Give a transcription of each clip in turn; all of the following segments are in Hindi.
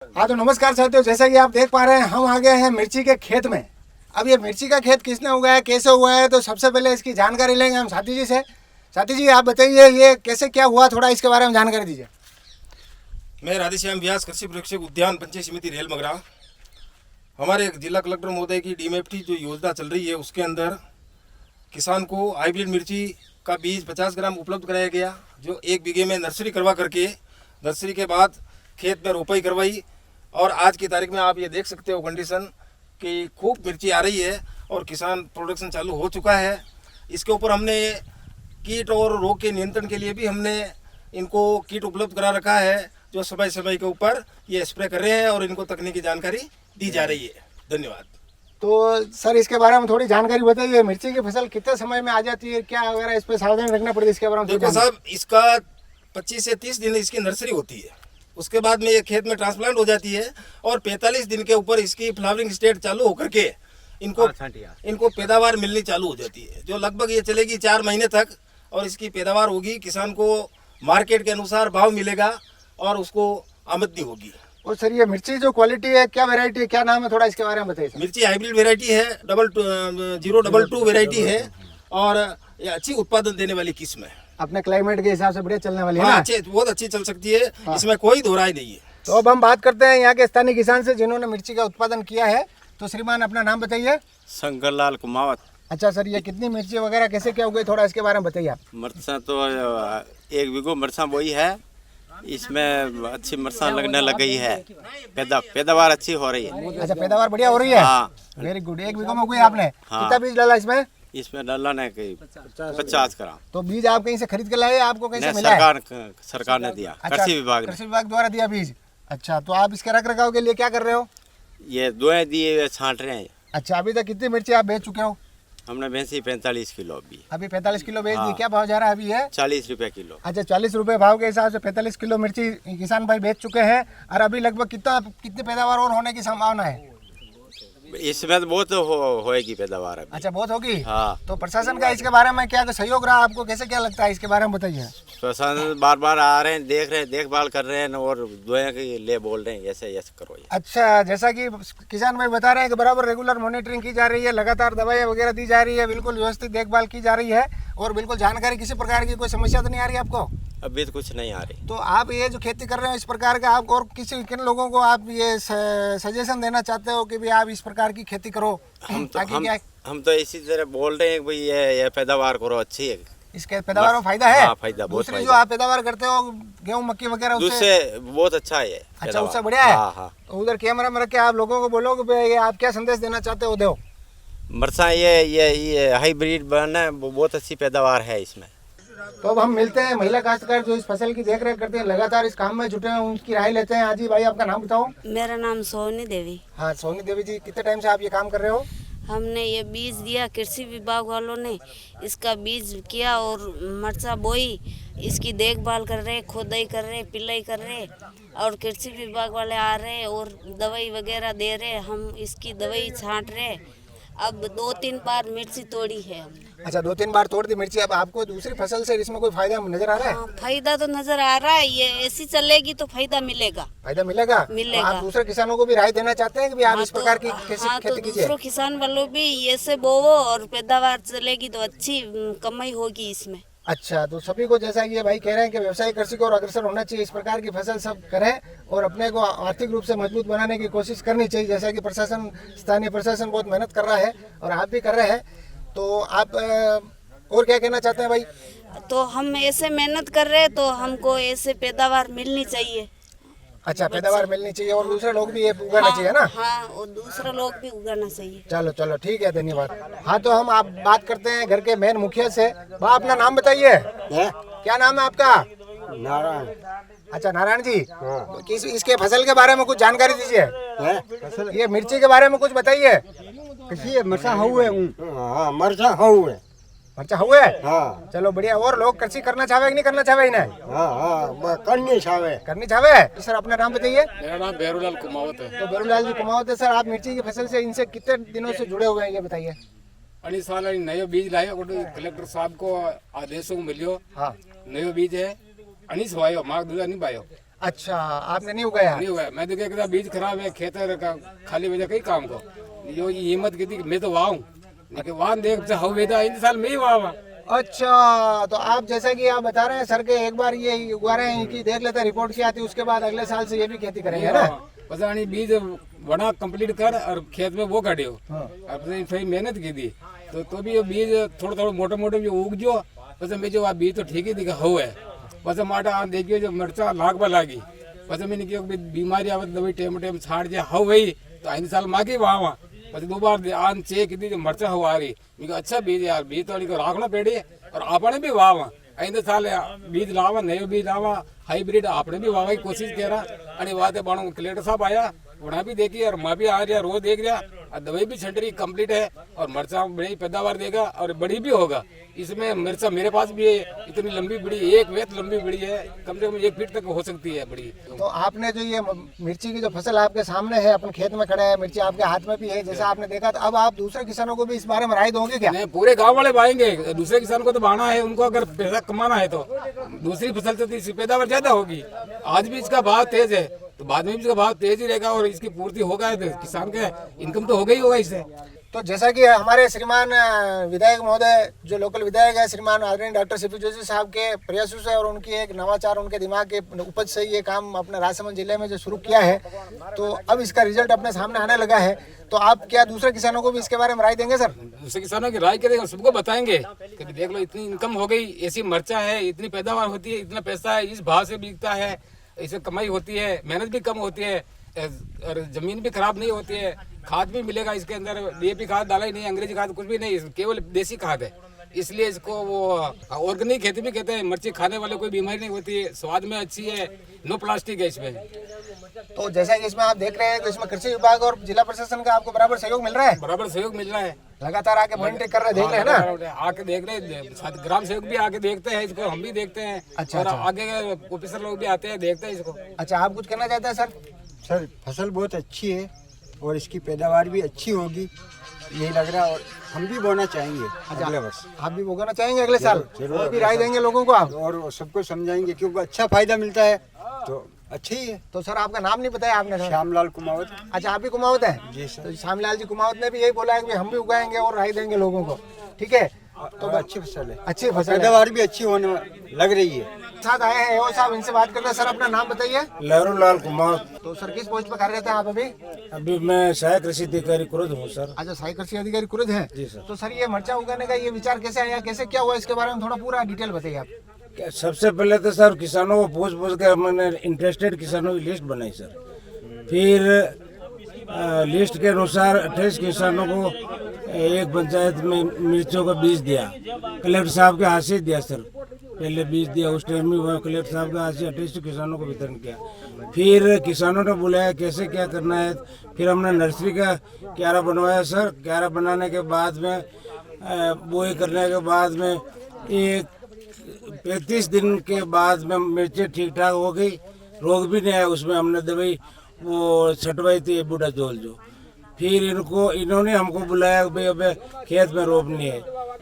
हाँ तो नमस्कार साथियों, जैसा कि आप देख पा रहे हैं हम आ गए हैं मिर्ची के खेत में। अब ये मिर्ची का खेत किसने उगाया, कैसे हुआ है, तो सबसे पहले इसकी जानकारी लेंगे हम साथी जी से। साथी जी आप बताइए ये कैसे क्या हुआ, थोड़ा इसके बारे में जानकारी दीजिए। मैं राधेश्याम व्यास कृषि प्रेक्षक उद्यान पंचायत समिति रेल मगरा। हमारे जिला कलेक्टर महोदय की DMFT जो योजना चल रही है उसके अंदर किसान को हाइब्रिड मिर्ची का बीज 50 ग्राम उपलब्ध कराया गया, जो 1 बीघे में नर्सरी करवा करके नर्सरी के बाद खेत में रोपाई करवाई। और आज की तारीख में आप ये देख सकते हो कंडीशन कि खूब मिर्ची आ रही है और किसान प्रोडक्शन चालू हो चुका है। इसके ऊपर हमने कीट और रोग के नियंत्रण के लिए भी हमने इनको किट उपलब्ध करा रखा है, जो समय समय के ऊपर ये स्प्रे कर रहे हैं और इनको तकनीकी जानकारी दी जा रही है। धन्यवाद। तो सर इसके बारे में थोड़ी जानकारी बताइए, मिर्ची की फसल कितने समय में आ जाती है, क्या वगैरह इस पर सावधानी रखना पड़ती है, इसके बारे में देखो साहब, इसका 25 से 30 दिन इसकी नर्सरी होती है, उसके बाद में ये खेत में ट्रांसप्लांट हो जाती है और 45 दिन के ऊपर इसकी फ्लावरिंग स्टेट चालू होकर के इनको पैदावार मिलनी चालू हो जाती है, जो लगभग ये चलेगी 4 महीने तक और इसकी पैदावार होगी। किसान को मार्केट के अनुसार भाव मिलेगा और उसको आमदनी होगी। और सर ये मिर्ची जो क्वालिटी है, क्या वेरायटी है, क्या नाम है, थोड़ा इसके बारे में बताइए। मिर्ची हाइब्रिड वेरायटी है, 022 वेरायटी है और ये अच्छी उत्पादन देने वाली किस्म है। अपने क्लाइमेट के हिसाब से बढ़िया चलने वाली है ना? अच्छे, बहुत अच्छी चल सकती है, इसमें कोई दो राय नहीं है। तो अब हम बात करते हैं यहाँ के स्थानीय किसान से जिन्होंने मिर्ची का उत्पादन किया है। तो श्रीमान अपना नाम बताइए। शंकरलाल कुमावत। अच्छा सर, ये कितनी मिर्ची वगैरह कैसे क्या उगे, थोड़ा इसके बारे में बताइए आप। मरचा तो 1 बीघो मरचा बोई है, इसमें अच्छी मरचा लगने लग गई है, पैदावार अच्छी हो रही है। अच्छा पैदावार बढ़िया हो रही है। हाँ। Very good. 1 बीघो में उगे आपने? हाँ। कितना बीज डाला इसमें? इसमें डाला ने 50 ग्राम। तो बीज आप कहीं से खरीद के लाए, आपको कैसे नहीं, मिला है? सरकार ने दिया। अच्छा, कृषि विभाग ने। कृषि विभाग द्वारा दिया बीज। अच्छा, तो आप इसके रख रखाव के लिए क्या कर रहे हो? ये 2 दिए छांट रहे हैं। अच्छा, अभी तक कितनी मिर्ची आप बेच चुके हो? हमने भैंसी 45 किलो अभी 45 किलो बेच दी। हाँ। क्या भाव जा रहा है अभी है? 40 रुपए किलो। अच्छा, 40 रुपए भाव के हिसाब से 45 किलो मिर्ची किसान भाई बेच चुके हैं। और अभी लगभग कितनी पैदावार और होने की संभावना है? इसमें तो बहुत होएगी पैदावार अभी। अच्छा, बहुत होगी। हाँ। तो प्रशासन का इसके बारे में क्या सहयोग रहा आपको, कैसे क्या लगता है, इसके बारे में बताइए। प्रशासन बार बार आ रहे हैं, देख रहे हैं, देखभाल कर रहे हैं और दुआएं के लिए बोल रहे हैं ऐसे करो ये। अच्छा, जैसा कि किसान भाई बता रहे हैं कि बराबर रेगुलर मॉनिटरिंग की जा रही है, लगातार दवाइयाँ वगैरह दी जा रही है, बिल्कुल व्यवस्थित देखभाल की जा रही है और बिल्कुल जानकारी, किसी प्रकार की कोई समस्या तो नहीं आ रही आपको? अभी तो कुछ नहीं आ रही। तो आप ये जो खेती कर रहे हो इस प्रकार का, आप और किन लोगों को आप ये सजेशन देना चाहते हो कि भी आप इस प्रकार की खेती करो? हम तो इसी तरह बोल रहे हैं कि भाई ये पैदावार करो, अच्छी है, इसके पैदावार में फायदा है। हाँ, फायदा बहुत। दूसरी जो आप पैदावार करते हो गेहूं मक्की वगैरह, उससे बहुत अच्छा है। अच्छा, उससे बढ़िया है। हाँ, हाँ। तो उधर कैमरा में रख के आप लोगों को बोलो कि ये आप क्या संदेश देना चाहते हो, दो। मरचा ये हाइब्रिड बना है, बहुत अच्छी पैदावार है इसमें। तो अब हम मिलते हैं महिला काश्तकार जो इस फसल की देख रेख करते हैं, लगातार इस काम में जुटे हैं, उनकी राय लेते हैं। हाजी भाई आपका नाम बताओ। मेरा नाम सोनी देवी। हाँ सोनी देवी जी, कितने टाइम से आप ये काम कर रहे हो? हमने ये बीज दिया, कृषि विभाग वालों ने इसका बीज किया और मरचा बोई, इसकी देखभाल कर रहे, खोदाई कर रहे, पिलाई कर रहे और कृषि विभाग वाले आ रहे और दवाई वगैरह दे रहे। हम इसकी दवाई छांट रहे। अब 2-3 बार मिर्ची तोड़ी है हमने। अच्छा, 2-3 बार तोड़ दी मिर्ची। अब आपको दूसरी फसल से इसमें कोई फायदा नजर आ रहा है? हाँ, फायदा तो नजर आ रहा है। ये ऐसी चलेगी तो फायदा मिलेगा। फायदा मिलेगा। मिलेगा। तो आप दूसरे किसानों को भी राय देना चाहते हैं कि भी आप इस प्रकार की खेती कीजिए? दूसरों किसान वालों भी ये से बोवो और पैदावार चलेगी तो अच्छी कमाई होगी इसमें। अच्छा, तो सभी को जैसा ये भाई कह रहे हैं कि व्यवसायिक कृषि को और अग्रसर होना चाहिए, इस प्रकार की फसल सब करें और अपने को आर्थिक रूप से मजबूत बनाने की कोशिश करनी चाहिए। जैसा कि प्रशासन, स्थानीय प्रशासन बहुत मेहनत कर रहा है और आप भी कर रहे हैं। तो आप और क्या कहना चाहते हैं भाई? तो हम ऐसे मेहनत कर रहे हैं तो हमको ऐसे पैदावार मिलनी चाहिए। अच्छा, पैदावार मिलनी चाहिए और दूसरे लोग भी ये उगाना चाहिए ना? हाँ, और दूसरा लोग भी उगाना चाहिए। चलो चलो ठीक है, धन्यवाद। हाँ, तो हम आप बात करते हैं घर के मेन मुखिया से। वह अपना नाम बताइए। क्या नाम है आपका? नारायण। अच्छा नारायण जी, तो इसके फसल के बारे में कुछ जानकारी दीजिए। ये मिर्ची के बारे में कुछ बताइए। किसी मरचा हुए? हाँ, मरचा हुए। मरचा हुए? हाँ। चलो बढ़िया। और लोग कृषि करना चाहे कि नहीं करना चाहे इन्हें? हाँ, करनी चाहे। करनी चाहे। सर अपना नाम बताइए। मेरा नाम बेरूलाल कुमावत है। तो बेरूलाल जी कुमावत है। सर आप मिर्ची की फसल से इनसे कितने दिनों से जुड़े हुए हैं, ये बताइए। अनी साल नयो बीज लायो, कलेक्टर साहब को आदेशों मिलियो। हाँ, नयो बीज है, अनीस वायो, मार्ग दूजा नहीं पायो। अच्छा, आपने नहीं उगाया? नहीं हुआ। मैं देखे कि बीज खराब है, खेत का खाली वजह कई काम को यो हिम्मत की थी कि मैं तो वाहूं, लेकिन वाह देख से हो वेदा इन साल में ही वाह। अच्छा, तो आप जैसा कि आप बता रहे हैं सर के एक बार ये उगा रहे हैं कि देख लेते हैं रिपोर्ट क्या आती है, उसके बाद अगले साल से ये भी खेती करेंगे ना? पता नहीं बीज बड़ा कंप्लीट कर और खेत में वो काटे हो। अपने फिर मेहनत की थी तो भी ये बीज थोड़ा थोड़ा मोटे मोटे जो उग जो बस मैं जो बीज तो ठीक ही दिखा हो है। बस माटा देखिए जो मिर्चा लाग बा लागी बस मैंने क्यों बीमारी आवत दवाई टेम टेम छाड़ दिया हो वही तो इन साल मांगी वहाँ बस 2 बार आन चेक की जो मर्चा हो आ रही मैं अच्छा बीज यार बीज तो राखना पेड़ी और आपने भी वाह इन साल बीज लावा नयो बीज लावा हाइब्रिड आपने भी वावा की कोशिश करा आणि वाते बाणो कलेक्टर साहब आया वहाँ भी देखी और मैं भी आ रहा रोज देख रहा और दवाई भी छंट रही कंप्लीट है और मिर्चा बड़ी पैदावार देगा और बड़ी भी होगा। इसमें मिर्चा मेरे पास भी है इतनी लंबी बड़ी 1 वेत लंबी बड़ी है कम से कम 1 फीट तक हो सकती है बड़ी। तो आपने जो ये मिर्ची की जो फसल आपके सामने है अपन खेत में खड़े हैं मिर्ची आपके हाथ में भी है जैसा आपने देखा तो अब आप दूसरे किसानों को भी इस बारे में राय दोगे क्या? नहीं पूरे गांव वाले बाएंगे दूसरे किसान को तो बाना है उनको अगर पैसा कमाना है तो दूसरी फसल से इसकी पैदावार ज्यादा होगी। आज भी इसका भाव तेज है तो बाद में भी इसका भाव तेज ही रहेगा और इसकी पूर्ति होगा तो किसान का इनकम तो होगा ही होगा इससे। तो जैसा कि हमारे श्रीमान विधायक महोदय जो लोकल विधायक है श्रीमान आदरणीय डॉक्टर सीपी जोशी साहब के प्रयासों से और उनकी एक नवाचार उनके दिमाग के उपज से ये काम अपने राजसमंद जिले में जो शुरू किया है तो अब इसका रिजल्ट अपने सामने आने लगा है। तो आप क्या दूसरे किसानों को भी इसके बारे में राय देंगे सर? दूसरे किसानों की राय करेंगे सबको बताएंगे कि देख लो इतनी इनकम हो गई ऐसी मर्चा है इतनी पैदावार होती है इतना पैसा है इस भाव से बिकता है इससे कमाई होती है मेहनत भी कम होती है और जमीन भी खराब नहीं होती है खाद भी मिलेगा इसके अंदर डीएपी खाद डाला ही नहीं अंग्रेजी खाद कुछ भी नहीं केवल देसी खाद है इसलिए इसको वो ऑर्गेनिक खेती भी कहते हैं। मिर्ची खाने वाले कोई बीमारी नहीं होती है स्वाद में अच्छी है नो प्लास्टिक है इसमें। तो जैसा कि इसमें आप देख रहे हैं तो इसमें कृषि विभाग और जिला प्रशासन का आपको बराबर सहयोग मिल रहा है? बराबर सहयोग मिल रहा है लगातार आके मॉनिटरिंग कर रहे देख रहे हैं ना? आके देख रहे ग्राम सेवक भी आके देखते हैं इसको हम भी देखते हैं। अच्छा, और आगे ऑफिसर लोग भी आते हैं देखते हैं इसको। अच्छा, आप कुछ कहना चाहते हैं सर? सर फसल बहुत अच्छी है और इसकी पैदावार भी अच्छी होगी यही लग रहा है और हम भी बोना चाहेंगे अगले वर्ष। आप भी बोना चाहेंगे अगले साल? जरूर। और भी राय देंगे लोगों को आप? और सबको समझाएंगे क्योंकि अच्छा फायदा मिलता है तो अच्छा ही है। तो सर आपका नाम नहीं बताया आपने सर? श्यामलाल कुमावत। अच्छा, आप भी कुमावत है? जी सर। तो श्यामलाल जी कुमावत ने भी यही बोला है कि हम भी उगाएंगे और राय देंगे लोगों को, ठीक है? तो अच्छी फसल है, अच्छी फसल है। पैदावार भी अच्छी होने लग रही है। साथ आए हैं एओ साहब, इनसे बात करते हैं। सर अपना नाम बताइए। लहरूलाल कुमार। तो सर किस पोस्ट पे कार्यरत हैं आप अभी? अभी मैं सहायक कृषि अधिकारी कुरुद हूँ सर। अच्छा, सहायक कृषि अधिकारी कुरुद हैं? जी सर। तो सर ये मर्चा उगाने का ये विचार कैसे आया, कैसे क्या हुआ, इसके बारे में थोड़ा पूरा डिटेल बताइए आप। सबसे पहले तो सर किसानों को पूछ के हमने इंटरेस्टेड किसानों की लिस्ट बनाई सर। फिर लिस्ट के अनुसार 28 किसानों को एक पंचायत में मिर्चों का बीज दिया, कलेक्टर साहब के हाथ से दिया सर। पहले बीज दिया उस टाइम में वो कलेक्टर साहब के हाथ से 28 किसानों को वितरण किया। फिर किसानों ने बुलाया कैसे क्या करना है, फिर हमने नर्सरी का क्यारा बनवाया सर। क्यारा बनाने के बाद में बोई करने के बाद में एक 35 दिन के बाद में मिर्चें ठीक ठाक हो गई, रोग भी नहीं आया उसमें। हमने दवाई वो छटवाई थी बूढ़ा जोल जो। फिर इन्होंने हमको बुलाया भाई अबे खेत में रोपनी है,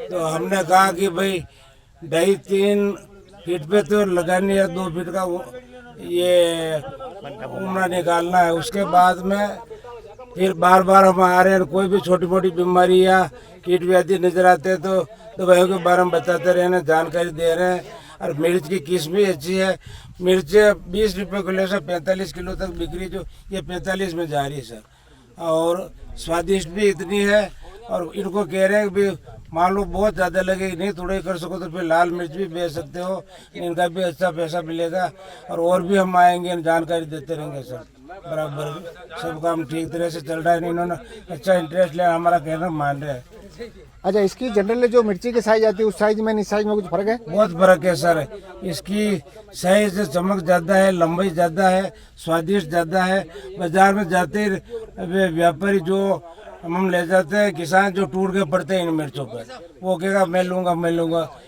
तो हमने कहा कि भाई 2.5-3 फीट पे तो लगानी है, 2 फीट का ये उमरा निकालना है। उसके बाद में फिर बार बार हम आ रहे हैं, कोई भी छोटी मोटी बीमारी या कीट व्याधि नजर आते हैं तो दवाइयों के बारे में बताते रहे हैं, जानकारी दे रहे हैं। और मिर्च की किस्म भी अच्छी है। मिर्च 20 रुपये किलो से 45 किलो तक बिक्री जो ये 45 में जा रही है सर। और स्वादिष्ट भी इतनी है। और इनको कह रहे हैं कि मान लो बहुत ज़्यादा लगेगी, नहीं थोड़ा ही कर सको तो फिर लाल मिर्च भी बेच सकते हो, इनका भी अच्छा पैसा मिलेगा। और भी हम आएंगे, जानकारी देते रहेंगे सर। बराबर सब काम ठीक तरह से चल रहा है, इन्होंने अच्छा इंटरेस्ट लिया, हमारा कहना मान रहे हैं। अच्छा, इसकी जनरली जो मिर्ची की साइज आती है उस साइज में इस साइज में कुछ फर्क है? बहुत फर्क है सर। इसकी साइज चमक ज़्यादा है, लंबाई ज़्यादा है, स्वादिष्ट ज़्यादा है। बाजार में जाते व्यापारी जो हम ले जाते हैं, किसान जो टूट के पड़ते हैं इन मिर्चों पर, वो कहेगा मैं लूँगा।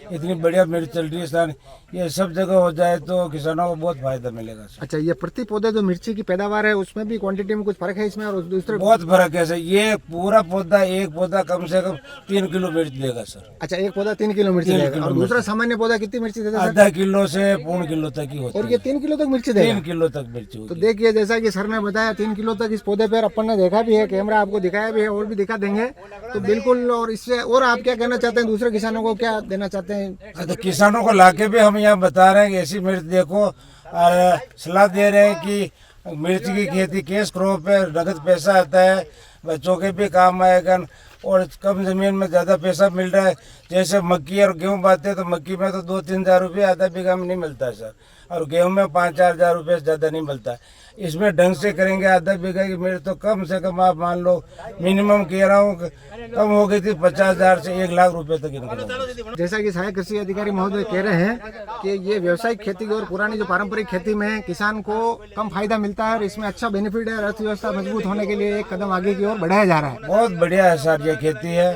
इतनी बढ़िया मिर्च चल रही है सर, ये सब जगह हो जाए तो किसानों को बहुत फायदा मिलेगा सर। अच्छा, ये प्रति पौधे जो मिर्ची की पैदावार है उसमें भी क्वांटिटी में कुछ फर्क है इसमें और दूसरे? बहुत फर्क है सर, ये पूरा पौधा एक पौधा कम से कम 3 किलो मिर्च देगा सर। अच्छा, एक पौधा 3 किलो मिर्ची देगा और दूसरा सामान्य पौधा कितनी मिर्ची देता है सर? आधा किलो से 1.5 किलो तक ही होता और है। ये 3 किलो तक मिर्ची देगा? 3 किलो तक मिर्च तो होगी। देखिए, जैसा कि सर ने बताया 3 किलो तक इस पौधे पर अपन ने देखा भी है, कैमरा आपको दिखाया भी है और भी दिखा देंगे तो बिल्कुल। और इससे और आप क्या कहना चाहते हैं, दूसरे किसानों को क्या देना चाहते हैं? तो किसानों को लाके भी हम यहाँ बता रहे हैं कि ऐसी मिर्च देखो और सलाह दे रहे हैं कि मिर्च की खेती कैश क्रॉप है, नगद पैसा आता है, बच्चों के भी काम आएगा और कम जमीन में ज़्यादा पैसा मिल रहा है। जैसे मक्की और गेहूँ बाते तो मक्की में तो 2-3 हज़ार रुपये आधा बीघा में नहीं मिलता है सर, और गेहूँ में 5-4 हज़ार रुपये से ज़्यादा नहीं मिलता है। इसमें ढंग से करेंगे आधा बीघा की मिर्च तो कम से कम आप मान लो, मिनिमम कह रहा हूँ कम हो गई थी 50,000 से 1 लाख रुपए तक इनकम। जैसा कि सहायक कृषि अधिकारी महोदय कह रहे हैं कि ये व्यावसायिक खेती और पुरानी जो पारंपरिक खेती में किसान को कम फायदा मिलता है और इसमें अच्छा बेनिफिट है। अर्थव्यवस्था मजबूत होने के लिए एक कदम आगे की ओर बढ़ाया जा रहा है। बहुत बढ़िया है सर ये खेती है,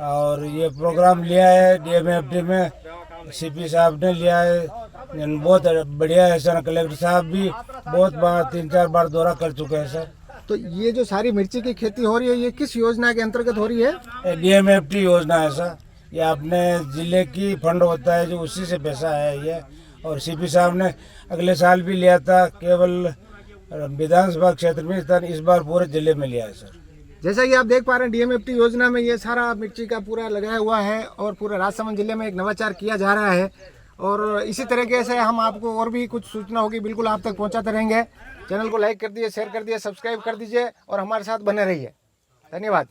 और ये प्रोग्राम लिया है DMFD में, CP साहब ने लिया है, बहुत बढ़िया है सर। कलेक्टर साहब भी बहुत बार 3-4 बार दौरा कर चुके हैं सर। तो ये जो सारी मिर्ची की खेती हो रही है, ये किस योजना के अंतर्गत हो रही है? DMFD योजना है सर, ये अपने जिले की फंड होता है जो उसी से पैसा है ये। और CP साहब ने अगले साल भी लिया था, केवल विधानसभा क्षेत्र में था, इस बार पूरे जिले में लिया है सर। जैसा कि आप देख पा रहे हैं, DMFD योजना में ये सारा मिर्ची का पूरा लगाया हुआ है और पूरे राजसमंद जिले में एक नवाचार किया जा रहा है। और इसी तरीके से हम आपको और भी कुछ सूचना होगी बिल्कुल आप तक पहुंचाते रहेंगे। चैनल को लाइक कर दीजिए, शेयर कर दीजिए, सब्सक्राइब कर दीजिए और हमारे साथ बने रहिए। धन्यवाद।